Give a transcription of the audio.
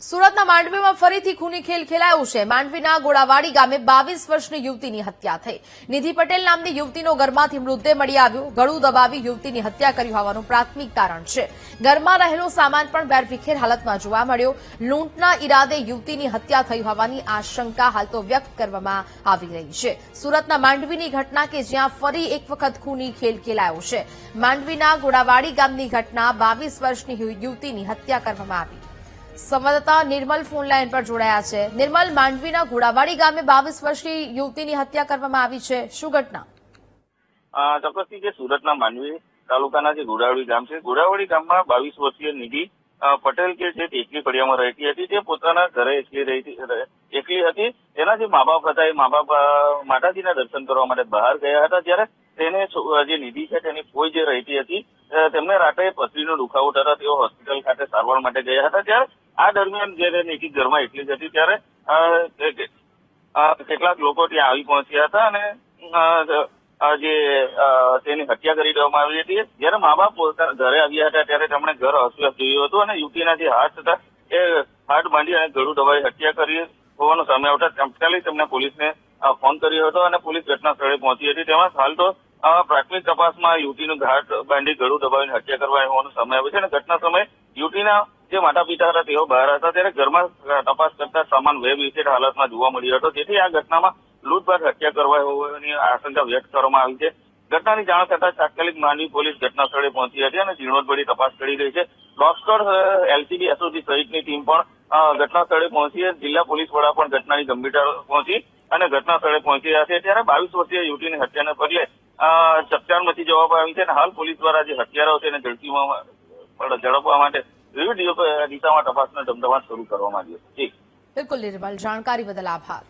સુરતના માંડવીમાં ફરીથી ખૂની ખેલ ખેલાયો છે। માંડવીના ગોળાવાડી ગામે 22 વર્ષની યુવતીની હત્યા થઈ। નિધિ પટેલ નામની યુવતીનો ઘરમાંથી મૃતદેહ મળી આવ્યો। ગળું દબાવી યુવતીની હત્યા કરી હોવાનું પ્રાથમિક તારણ છે। ઘરમાં રહેલો સામાન પણ વેરવિખેર હાલતમાં જોવા મળ્યો। લૂંટના ઈરાદે યુવતીની હત્યા થઈ હોવાની આશંકા હાલ તો વ્યક્ત કરવામાં આવી રહી છે। સુરતના માંડવીની ઘટના કે જ્યાં ફરી એક વખત ખૂની ખેલ ખેલાયો છે। માંડવીના ગોળાવાડી ગામની ઘટના 22 વર્ષની યુવતીની હત્યા કરવામાં આવી। સંવાદદાતા નિર્મલ ફોન લાઈન પર જોડાયા છે। નિર્મલ, માંડવીના ઘોડાવાડી ગામે 22 વર્ષની યુવતીની હત્યા કરવામાં આવી છે, શું ઘટના? ચોક્કસથી જે સુરતના માંડવી તાલુકાના જે ઘોડાવાડી ગામ છે, ઘોડાવાડી ગામમાં 22 વર્ષીય નિધિ પટેલ કે જે એકલી ફળિયામાં રહેતી હતી, તે પોતાના ઘરે એકલી હતી। તેના જે મા બાપ હતા એ મા બાપ માતાજીના દર્શન કરવા માટે બહાર ગયા હતા। ત્યારે તેને જે નિધિ છે તેની ફોઈ જે રહેતી હતી, તેમને રાત્રે પથરીનો દુખાવો થતા તેઓ હોસ્પિટલ ખાતે સારવાર માટે ગયા હતા। ત્યારે આ દરમિયાન જયારે નિધિ ઘરમાં એકલી જ હતી ત્યારે કેટલાક લોકો ત્યાં આવી પહોંચ્યા હતા અને તેની હત્યા કરી દેવામાં આવી હતી। જયારે મા બાપ પોતાના ઘરે આવ્યા હતા ત્યારે તેમણે ઘર અસ્વસ્થ જોયું હતું અને યુવતીના જે હાથ હતા એ હાથ બાંધી અને ગળું દબાવી હત્યા કરી હોવાનું સામે આવતા તાત્કાલિક તેમણે પોલીસને ફોન કર્યો હતો અને પોલીસ ઘટના સ્થળે પહોંચી હતી। તેમાં હાલ તો પ્રાથમિક તપાસમાં યુવતીનું ઘાટ બાંધી ગળું દબાવીને હત્યા કરવા હોવાનું સામે આવ્યું છે અને ઘટના સમયે યુવતીના જે માતા પિતા હતા તેઓ બહાર હતા ત્યારે ઘરમાં તપાસ કરતા સામાન વેરવિખેર હાલતમાં જોવા મળ્યો હતો, જેથી આ ઘટનામાં લૂંટફાટ હત્યા કરવા હોવાની આશંકા વ્યક્ત કરવામાં આવી છે। ઘટનાની જાણ થતાં તાત્કાલિક માંડવી પોલીસ ઘટના સ્થળે પહોંચી હતી અને ઝીણવટભરી તપાસ કરી રહી છે। ડોગ એલસીબી એસઓજી સહિતની ટીમ પણ ઘટના સ્થળે પહોંચી, જિલ્લા પોલીસ વડા પણ ઘટનાની ગંભીરતા પહોંચી અને ઘટના સ્થળે પહોંચી રહ્યા છે। ત્યારે 22 વર્ષીય યુવતીની હત્યાને પગલે ચકચાર મચી જવા આવી છે અને હાલ પોલીસ દ્વારા જે હત્યારાઓ છે એને ઝડપવા માટે વિવિધ દિશામાં તપાસનો ધમધમાટ શરૂ કરવામાં આવ્યો છે। બિલકુલ નિર્મલ, જાણકારી બદલ આભાર।